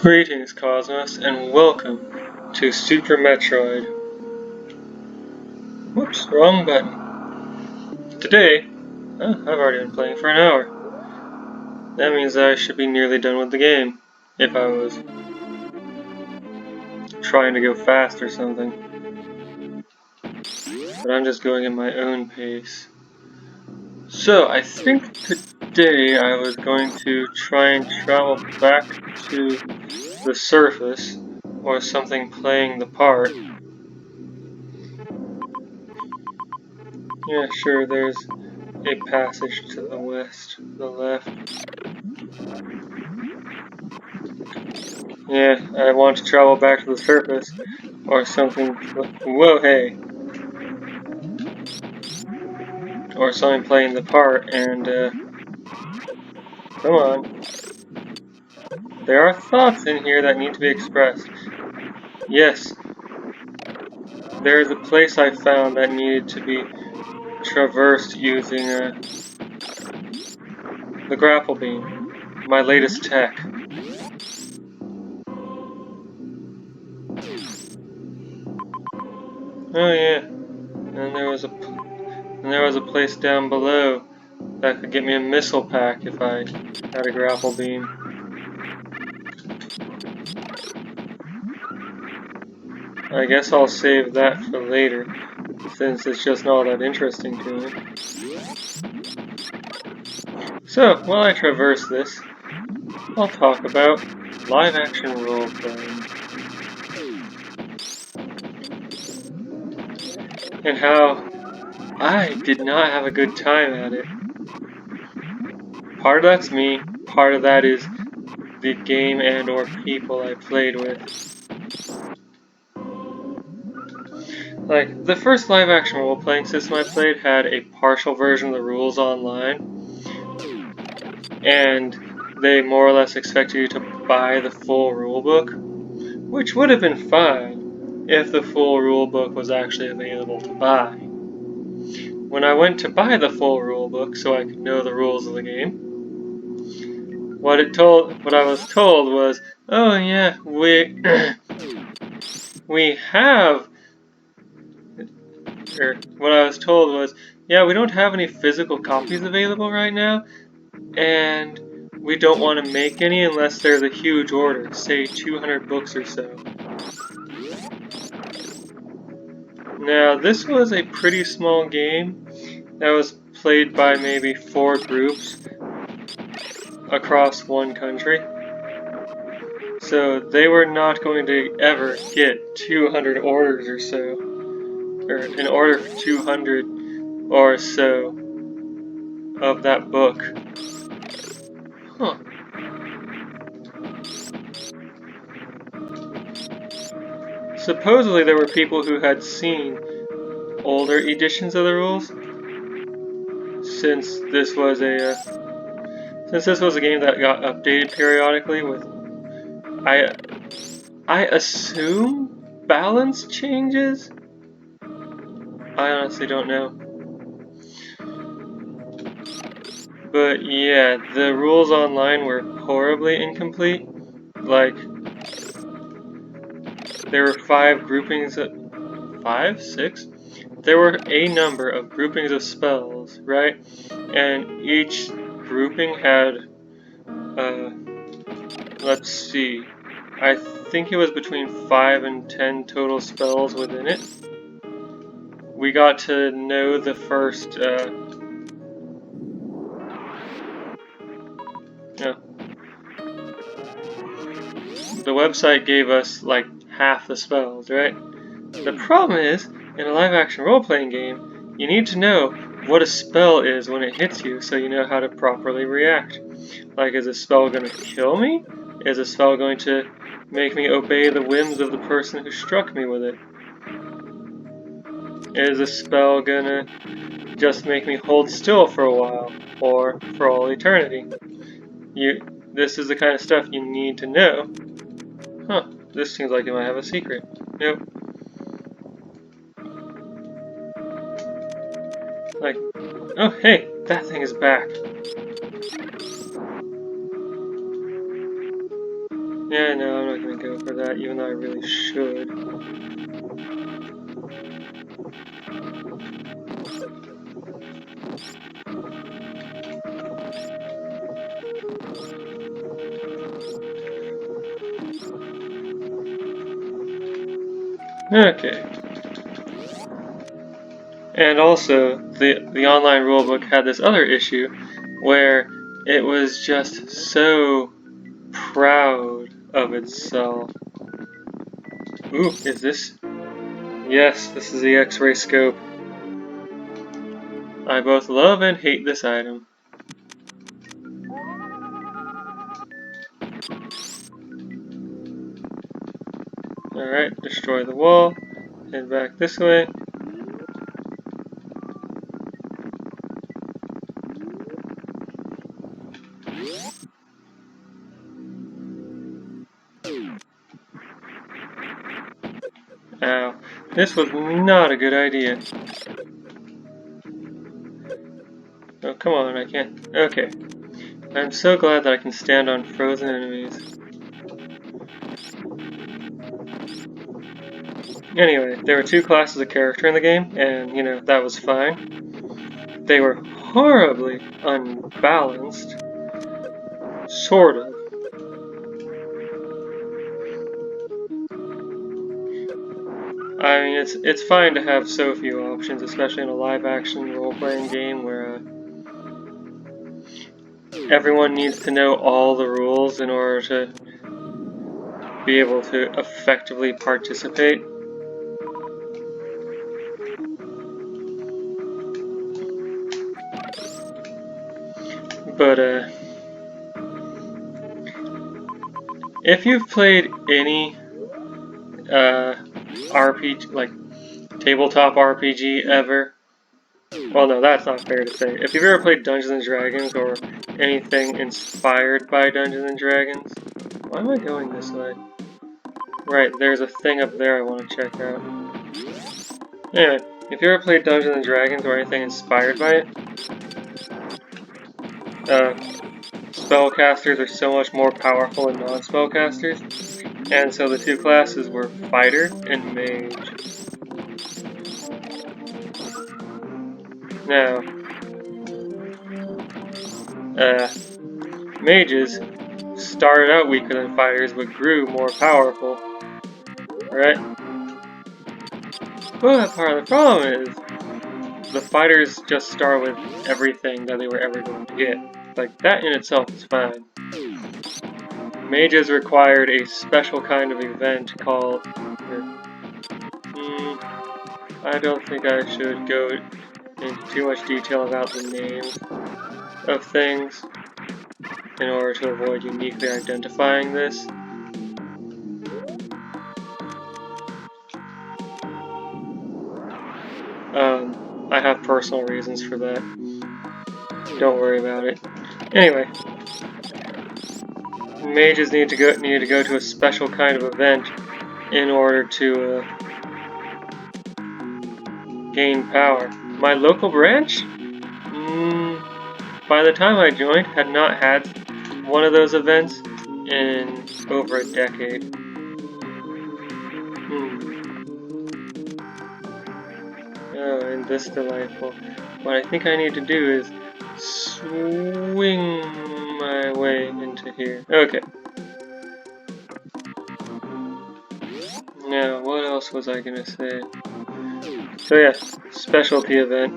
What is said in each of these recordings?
Greetings, Cosmos, and welcome to Super Metroid. Whoops, wrong button. Today, I've already been playing for an hour. That means that I should be nearly done with the game, if I was trying to go fast or something. But I'm just going at my own pace. So, I think today I was going to try and travel back to the surface, or something playing the part. Yeah, sure, there's a passage to the west, the left. Yeah, I want to travel back to the surface, or something. Whoa, hey! Or something playing the part, and, come on. There are thoughts in here that need to be expressed. Yes, there is a place I found that needed to be traversed using, the grapple beam. My latest tech. Oh yeah, and there was a place down below that could get me a missile pack if I had a grapple beam. I guess I'll save that for later, since it's just not that interesting to me. So, while I traverse this, I'll talk about live-action role-playing, and how I did not have a good time at it. Part of that's me, part of that is the game and or people I played with. Like, the first live-action role-playing system I played had a partial version of the rules online, and they more or less expected you to buy the full rulebook, which would have been fine if the full rulebook was actually available to buy. When I went to buy the full rulebook so I could know the rules of the game, what I was told was, oh yeah, we have, or what I was told was, yeah, we don't have any physical copies available right now, and we don't want to make any unless there's a huge order, say 200 books or so. Now, this was a pretty small game that was played by maybe 4 groups across one country. So they were not going to ever get 200 orders or so, or an order for 200 or so of that book. Huh. Supposedly there were people who had seen older editions of the rules, since this was a game that got updated periodically with, I assume, balance changes? I honestly don't know. But yeah, the rules online were horribly incomplete. Like, there were 5 groupings of, 5? 6? There were a number of groupings of spells, right? And each grouping had, let's see, I think it was between 5 and 10 total spells within it. We got to know the first, the website gave us like half the spells, right? The problem is, in a live-action role-playing game, you need to know what a spell is when it hits you so you know how to properly react. Like, is a spell going to kill me? Is a spell going to make me obey the whims of the person who struck me with it? Is a spell going to just make me hold still for a while, or for all eternity? This is the kind of stuff you need to know. Huh, this seems like it might have a secret. Nope. Like, oh hey, that thing is back. Yeah, no, I'm not gonna go for that, even though I really should. Okay. And also, the online rulebook had this other issue where it was just so proud of itself. Ooh, is this? Yes, this is the X-ray scope. I both love and hate this item. Alright, destroy the wall. Head back this way. Ow. This was not a good idea. Oh, come on, I can't. Okay. I'm so glad that I can stand on frozen enemies. Anyway, there were two classes of character in the game, and, you know, that was fine. They were horribly unbalanced. Sort of. I mean, it's fine to have so few options, especially in a live-action role-playing game where everyone needs to know all the rules in order to be able to effectively participate. But if you've played any RPG, like tabletop RPG ever, well, no, that's not fair to say. If you've ever played Dungeons and Dragons or anything inspired by Dungeons and Dragons, why am I going this way? Right, there's a thing up there I want to check out. Anyway, if you ever played Dungeons and Dragons or anything inspired by it, spellcasters are so much more powerful than non-spellcasters, and so the two classes were Fighter and Mage. Now, mages started out weaker than fighters but grew more powerful, right? But part of the problem is the fighters just start with everything that they were ever going to get. Like, that in itself is fine. Mages required a special kind of event called... I don't think I should go into too much detail about the names of things in order to avoid uniquely identifying this. I have personal reasons for that. Don't worry about it. Anyway, mages need to go to a special kind of event in order to gain power. My local branch, by the time I joined, had not had one of those events in over a decade. Oh, and this delightful. What I think I need to do is swing my way into here. Okay. Now, what else was I gonna say? So yeah, specialty event.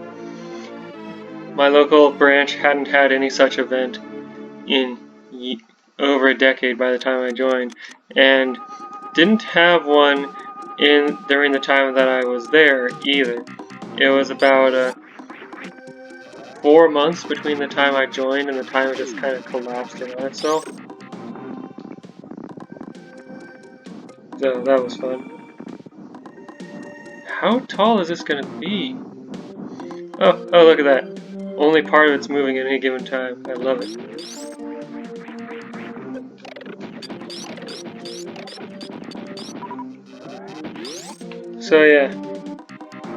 My local branch hadn't had any such event in over a decade by the time I joined, and didn't have one during the time that I was there either. It was about 4 months between the time I joined and the time it just kind of collapsed in on itself. So that was fun. How tall is this gonna be? Oh, look at that. Only part of it's moving at any given time. I love it. So yeah,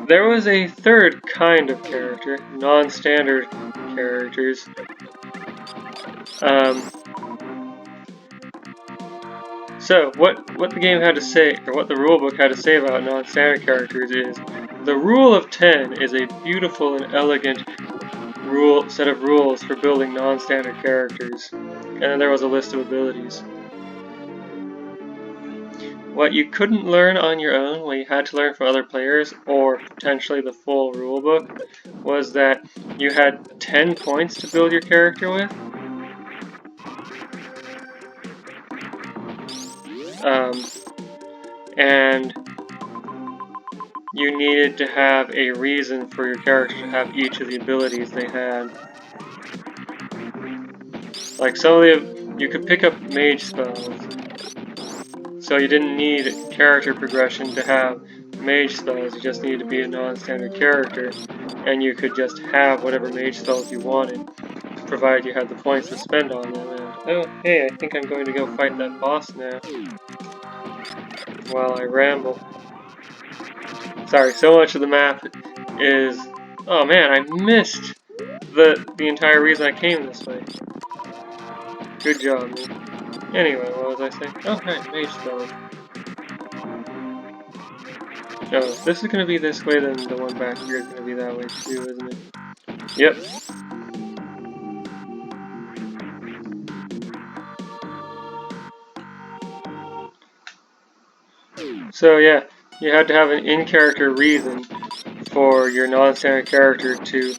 there was a third kind of character, non-standard characters. So, what the game had to say, or what the rulebook had to say about non-standard characters is, the rule of 10 is a beautiful and elegant set of rules for building non-standard characters. And then there was a list of abilities. What you couldn't learn on your own, what you had to learn from other players, or potentially the full rulebook, was that you had 10 points to build your character with. And you needed to have a reason for your character to have each of the abilities they had. Like you could pick up mage spells, so you didn't need character progression to have mage spells, you just needed to be a non-standard character, and you could just have whatever mage spells you wanted, provided you had the points to spend on them. And oh, hey, I think I'm going to go fight that boss now, while I ramble. Sorry, so much of the map is... Oh man, I missed the entire reason I came this way. Good job, me. Anyway, what was I saying? Oh, right, mage spells. Oh, if this is gonna be this way, then the one back here is gonna be that way too, isn't it? Yep. So yeah, you had to have an in-character reason for your non-standard character to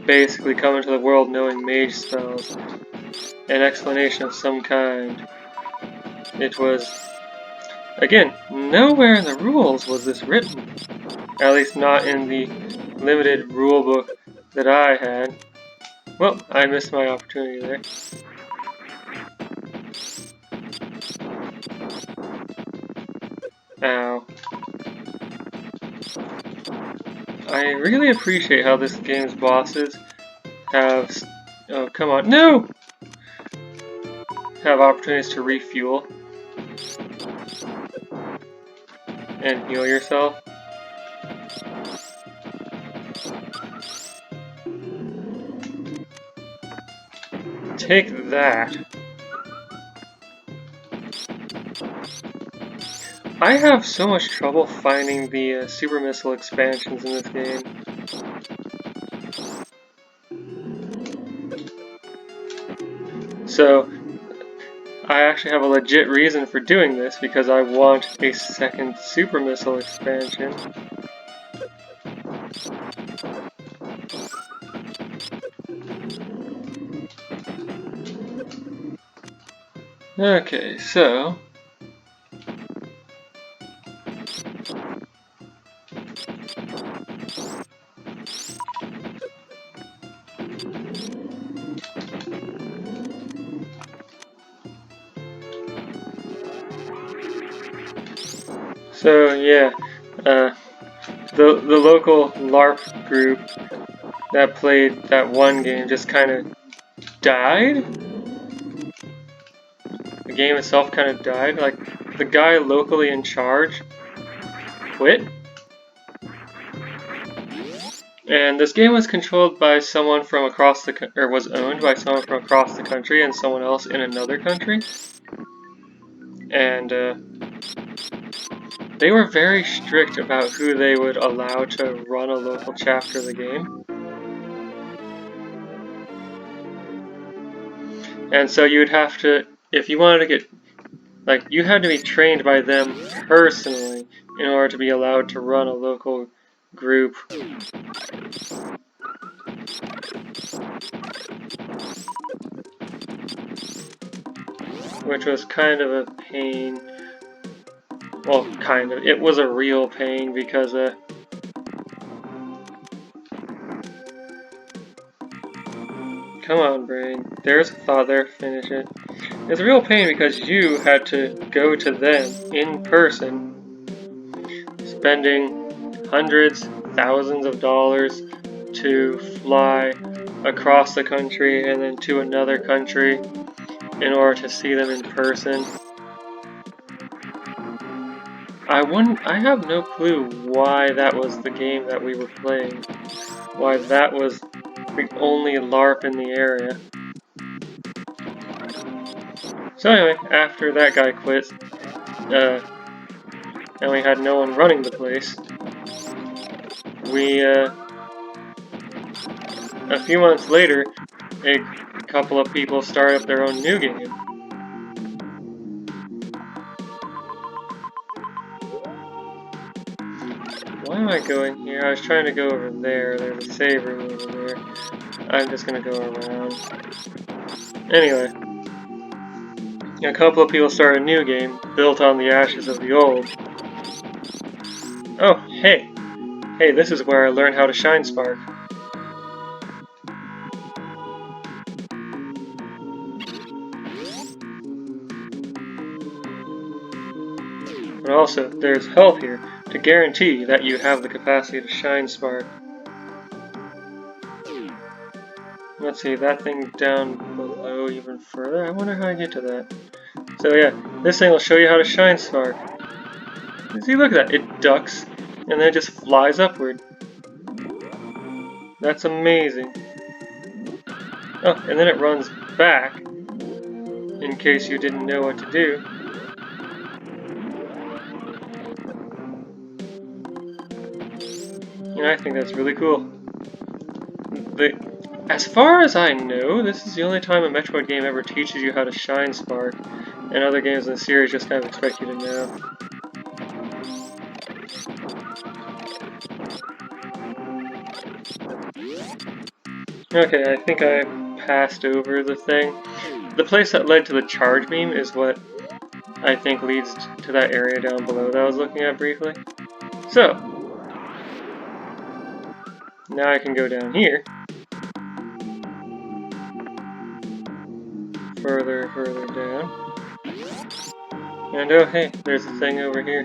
basically come into the world knowing mage spells. An explanation of some kind. It was, again, nowhere in the rules was this written. At least not in the limited rulebook that I had. Well, I missed my opportunity there. Ow. I really appreciate how this game's bosses have... Oh, come on. No! Have opportunities to refuel and heal yourself. Take that. I have so much trouble finding the Super Missile expansions in this game. So, I actually have a legit reason for doing this, because I want a second Super Missile expansion. Okay, so... So yeah, the local LARP group that played that one game just kind of died. The game itself kind of died. Like, the guy locally in charge quit. And this game was controlled by someone from across the or was owned by someone from across the country and someone else in another country. And they were very strict about who they would allow to run a local chapter of the game. And so you'd have to, if you wanted to get, like, you had to be trained by them personally in order to be allowed to run a local group. Which was kind of a pain. Well, kind of. It was a real pain because, come on, brain. There's a thought there. Finish it. It's a real pain because you had to go to them in person, spending hundreds, thousands of dollars to fly across the country and then to another country in order to see them in person. I have no clue why that was the game that we were playing. Why that was the only LARP in the area. So anyway, after that guy quit, and we had no one running the place, we, a few months later, a couple of people started up their own new game. Why am I going here? I was trying to go over there. There's a save room over there. I'm just gonna go around. Anyway, a couple of people started a new game, built on the ashes of the old. Oh, hey! Hey, this is where I learned how to shine spark. And also, there's health here to guarantee that you have the capacity to shine spark. Let's see, that thing down below even further. I wonder how I get to that. So yeah, this thing will show you how to shine spark. See, look at that. It ducks, and then it just flies upward. That's amazing. Oh, and then it runs back, in case you didn't know what to do. And I think that's really cool. As far as I know, this is the only time a Metroid game ever teaches you how to shine spark, and other games in the series just kind of expect you to know. Okay, I think I passed over the thing. The place that led to the charge beam is what I think leads to that area down below that I was looking at briefly. So, now I can go down here. Further down. And oh hey, there's a thing over here.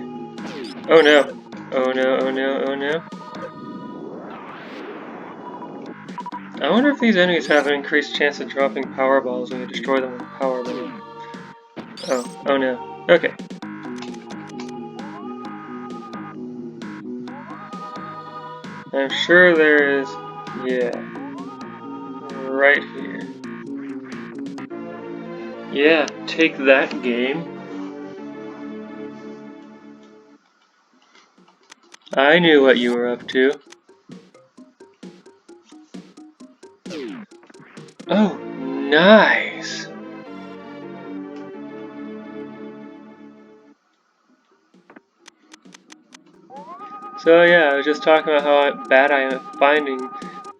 Oh no. Oh no, oh no, oh no. I wonder if these enemies have an increased chance of dropping power balls when you destroy them with a power bomb. Oh no. Okay. I'm sure there is, yeah, right here. Yeah, take that, game. I knew what you were up to. Oh, nice! So yeah, I was just talking about how bad I am at finding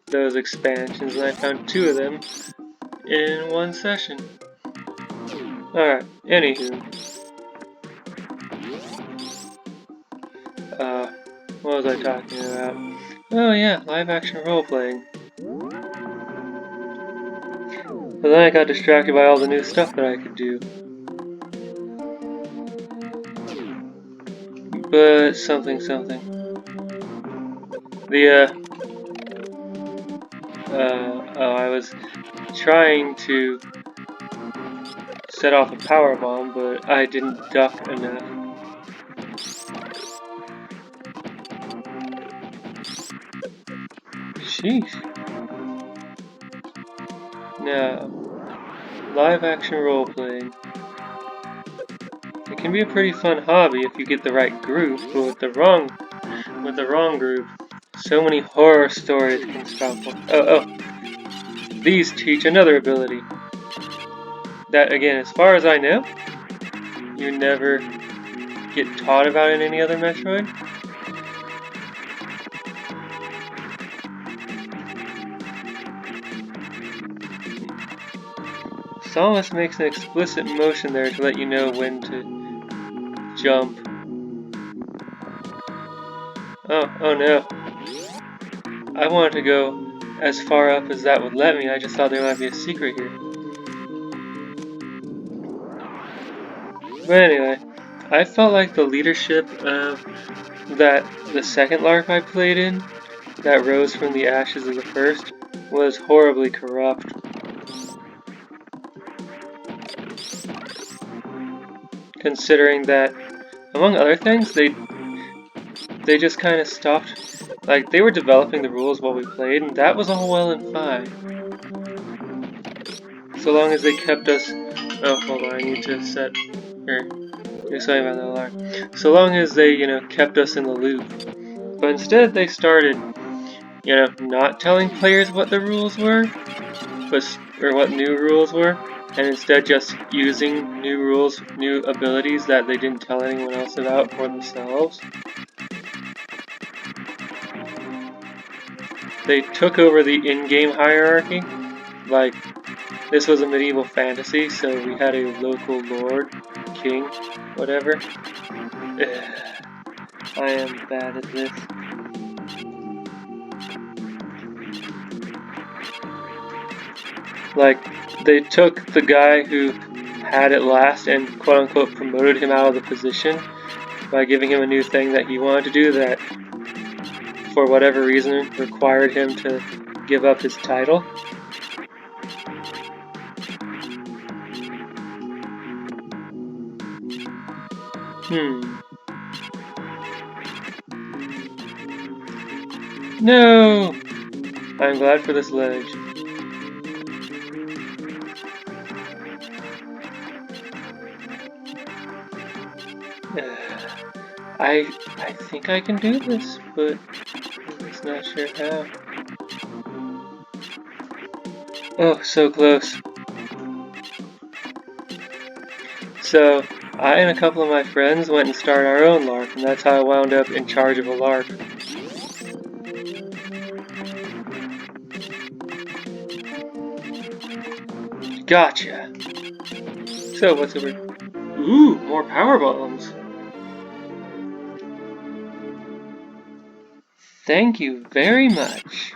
those expansions, and I found 2 of them in one session. Alright, anywho. What was I talking about? Oh yeah, live action role-playing. But then I got distracted by all the new stuff that I could do. But something. I was trying to set off a power bomb, but I didn't duck enough. Sheesh. Now, live action role-playing. It can be a pretty fun hobby if you get the right group, but with the wrong group, so many horror stories can stop one. Oh. These teach another ability. That, again, as far as I know, you never get taught about in any other Metroid. Samus makes an explicit motion there to let you know when to jump. Oh no. I wanted to go as far up as that would let me. I just thought there might be a secret here. But anyway, I felt like the leadership of the second LARP I played in, that rose from the ashes of the first, was horribly corrupt. Considering that, among other things, they just kind of stopped. Like, they were developing the rules while we played, and that was all well and fine. So long as they kept us Oh, hold on, I need to set, or do something about the alarm. So long as they, kept us in the loop. But instead they started, not telling players what the rules were, or what new rules were, and instead just using new rules, new abilities that they didn't tell anyone else about for themselves. They took over the in-game hierarchy. Like, this was a medieval fantasy, so we had a local lord, king, whatever. Ugh, I am bad at this. Like, they took the guy who had it last and quote-unquote promoted him out of the position by giving him a new thing that he wanted to do that, for whatever reason, required him to give up his title. No! I'm glad for this ledge. I think I can do this, but I'm just not sure how. Oh, so close. So, I and a couple of my friends went and started our own LARP, and that's how I wound up in charge of a LARP. Gotcha! So, what's over? Ooh, more power bombs! Thank you very much.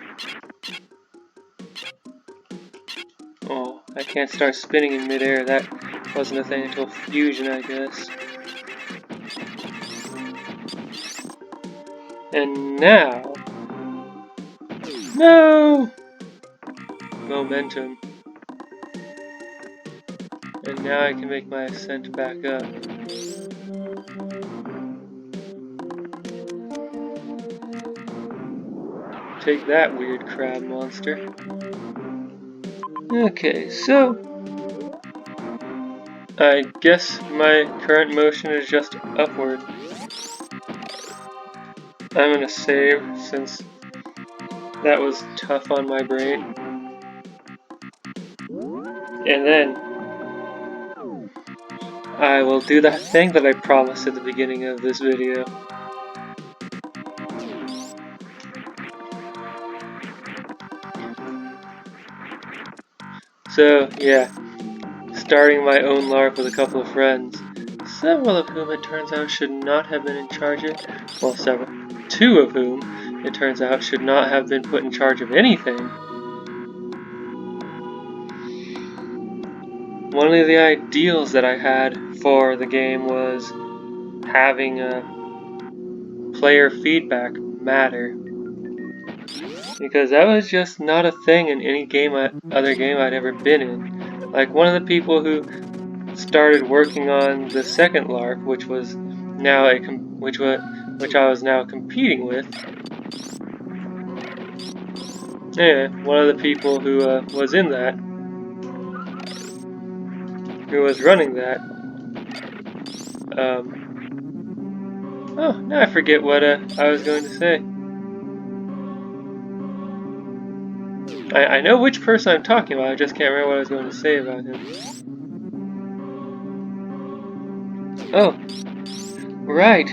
Oh, I can't start spinning in midair. That wasn't a thing until fusion, I guess. And now... No! Momentum. And now I can make my ascent back up. Take that, weird crab monster. Okay, so... I guess my current motion is just upward. I'm gonna save, since that was tough on my brain. And then I will do that thing that I promised at the beginning of this video. So, yeah, starting my own LARP with a couple of friends, several of whom it turns out should not have been in charge of, well, two of whom it turns out should not have been put in charge of anything. One of the ideals that I had for the game was having a player feedback matter, because that was just not a thing in any other game I'd ever been in. Like, one of the people who started working on the second LARP, which was now which I was now competing with. Yeah, one of the people who was in that, who was running that. Oh, now I forget what I was going to say. I know which person I'm talking about, I just can't remember what I was going to say about him. Oh, right.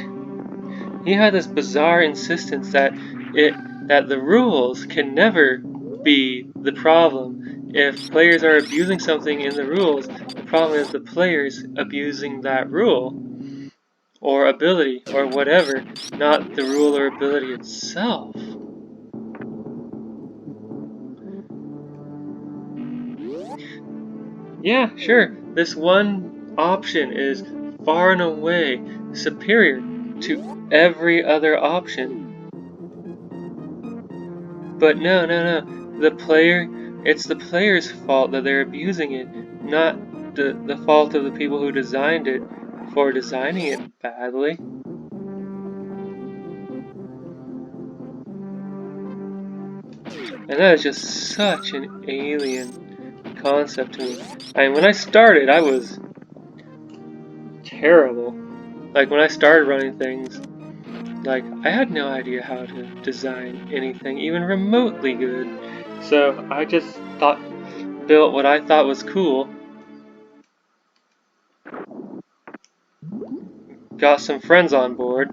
He had this bizarre insistence that the rules can never be the problem. If players are abusing something in the rules, the problem is the players abusing that rule or ability or whatever, not the rule or ability itself. Yeah, sure, this one option is far and away superior to every other option. But no, it's the player's fault that they're abusing it, not the fault of the people who designed it for designing it badly. And that is just such an alien concept to me. When I started, I was terrible. Like, when I started running things, like, I had no idea how to design anything even remotely good. So I just built what I thought was cool, got some friends on board.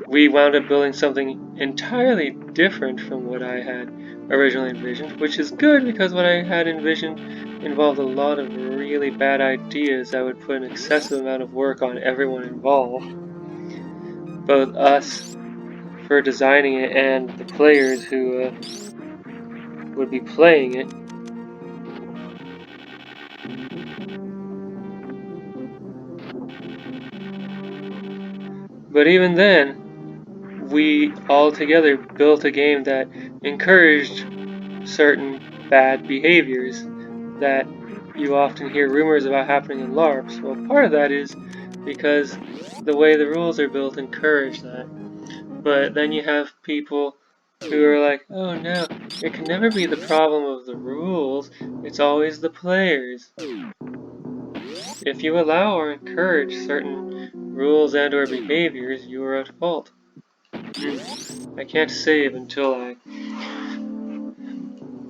We wound up building something entirely different from what I had originally envisioned, which is good because what I had envisioned involved a lot of really bad ideas that would put an excessive amount of work on everyone involved. Both us for designing it and the players who would be playing it. But even then, we all together built a game that encouraged certain bad behaviors that you often hear rumors about happening in LARPs. Well, part of that is because the way the rules are built encourage that. But then you have people who are like, oh no, it can never be the problem of the rules, it's always the players. If you allow or encourage certain rules and or behaviors, you are at fault. I can't save until I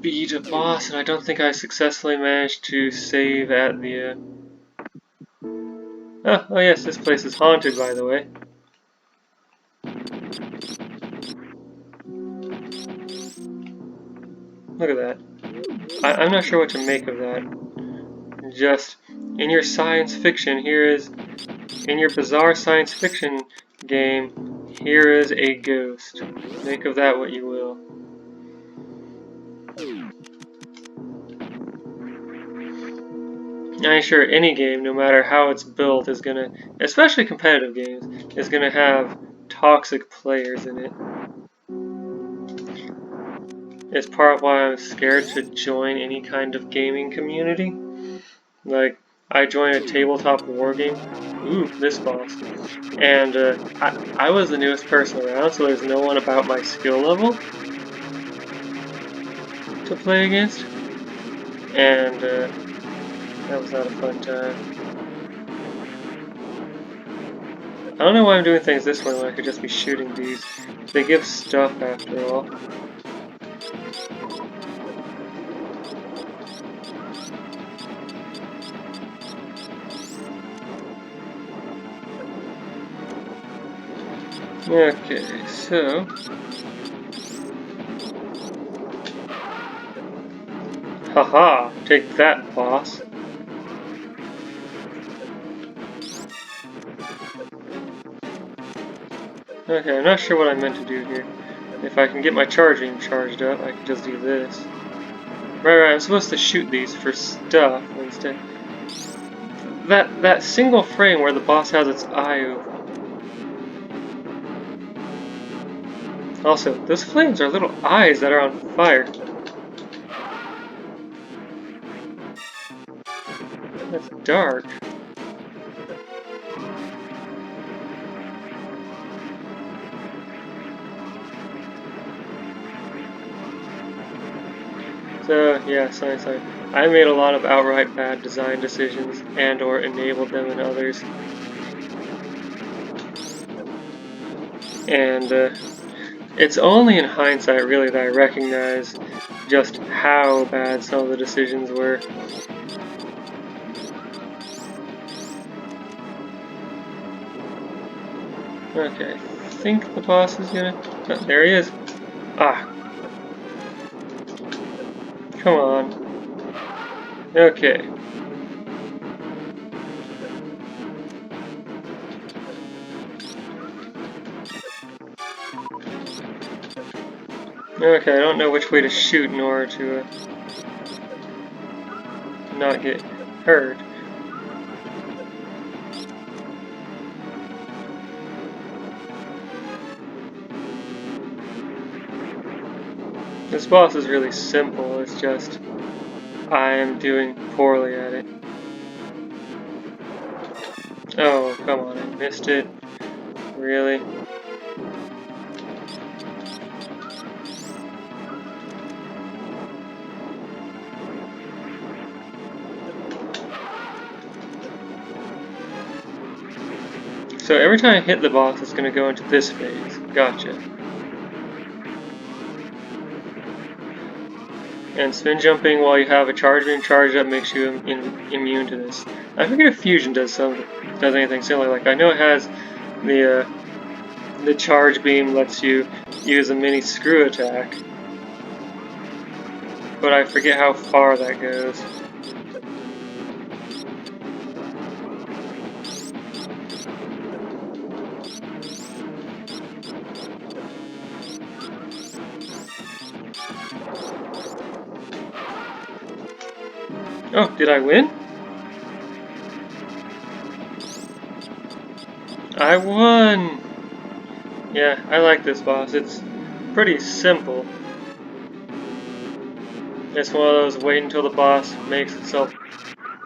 beat a boss, and I don't think I successfully managed to save at the, oh yes, this place is haunted, by the way. Look at that. I'm not sure what to make of that. Just, in your science fiction, in your bizarre science fiction game, here is a ghost. Make of that what you will. I'm sure any game, no matter how it's built, is gonna, especially competitive games, is gonna have toxic players in it. It's part of why I'm scared to join any kind of gaming community. Like, I joined a tabletop war game. Ooh, this boss. And I was the newest person around, so there's no one about my skill level to play against. And that was not a fun time. I don't know why I'm doing things this way when I could just be shooting these. They give stuff after all. Okay, so... Haha! Take that, boss! Okay, I'm not sure what I meant to do here. If I can get my charging charged up, I can just do this. Right, I'm supposed to shoot these for stuff instead. That single frame where the boss has its eye open. Also, those flames are little eyes that are on fire. That's dark. So, yeah, sorry. I made a lot of outright bad design decisions and or enabled them in others. And it's only in hindsight, really, that I recognize just how bad some of the decisions were. Okay, I think the boss is gonna... Oh, there he is. Ah. Come on. Okay. Okay, I don't know which way to shoot in order to not get hurt. This boss is really simple, it's just I am doing poorly at it. Oh, come on, I missed it. Really? So every time I hit the boss, it's going to go into this phase. Gotcha. And spin jumping while you have a charge beam charged up makes you immune to this. I forget if fusion does anything similar. Like I know it has the charge beam lets you use a mini screw attack, but I forget how far that goes. Oh, did I win? I won! Yeah, I like this boss. It's pretty simple. It's one of those wait until the boss makes itself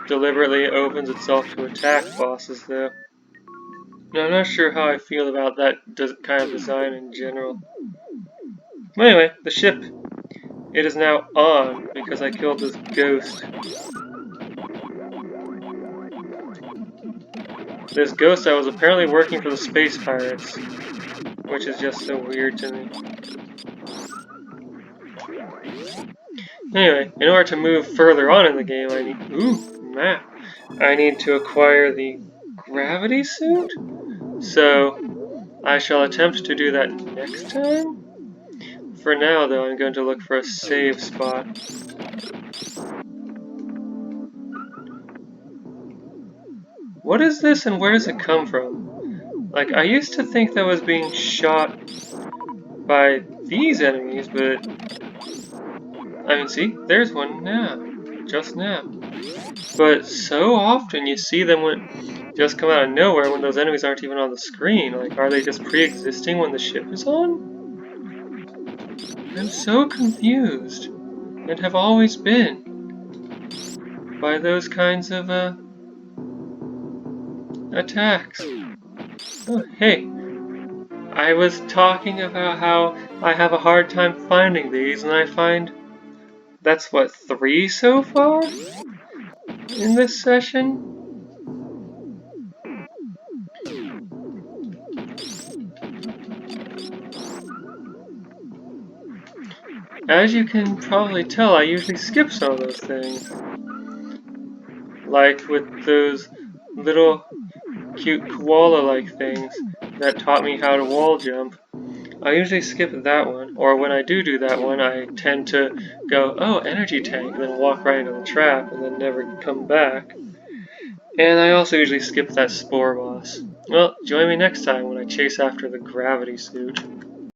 deliberately opens itself to attack bosses though. Now, I'm not sure how I feel about that kind of design in general. But anyway, the ship, it is now on because I killed this ghost. This ghost that was apparently working for the space pirates, which is just so weird to me. Anyway, in order to move further on in the game, I need... Ooh, map. I need to acquire the gravity suit? So, I shall attempt to do that next time? For now, though, I'm going to look for a save spot. What is this and where does it come from? Like, I used to think that was being shot by these enemies, but... I mean, see? There's one now. Just now. But so often you see them just come out of nowhere when those enemies aren't even on the screen. Like, are they just pre-existing when the ship is on? I'm so confused, and have always been, by those kinds of, attacks. Oh, hey, I was talking about how I have a hard time finding these, and I find that's what, 3 so far in this session? As you can probably tell, I usually skip some of those things. Like with those little cute koala-like things that taught me how to wall jump. I usually skip that one, or when I do that one, I tend to go, oh, energy tank, and then walk right into the trap, and then never come back. And I also usually skip that spore boss. Well, join me next time when I chase after the gravity suit.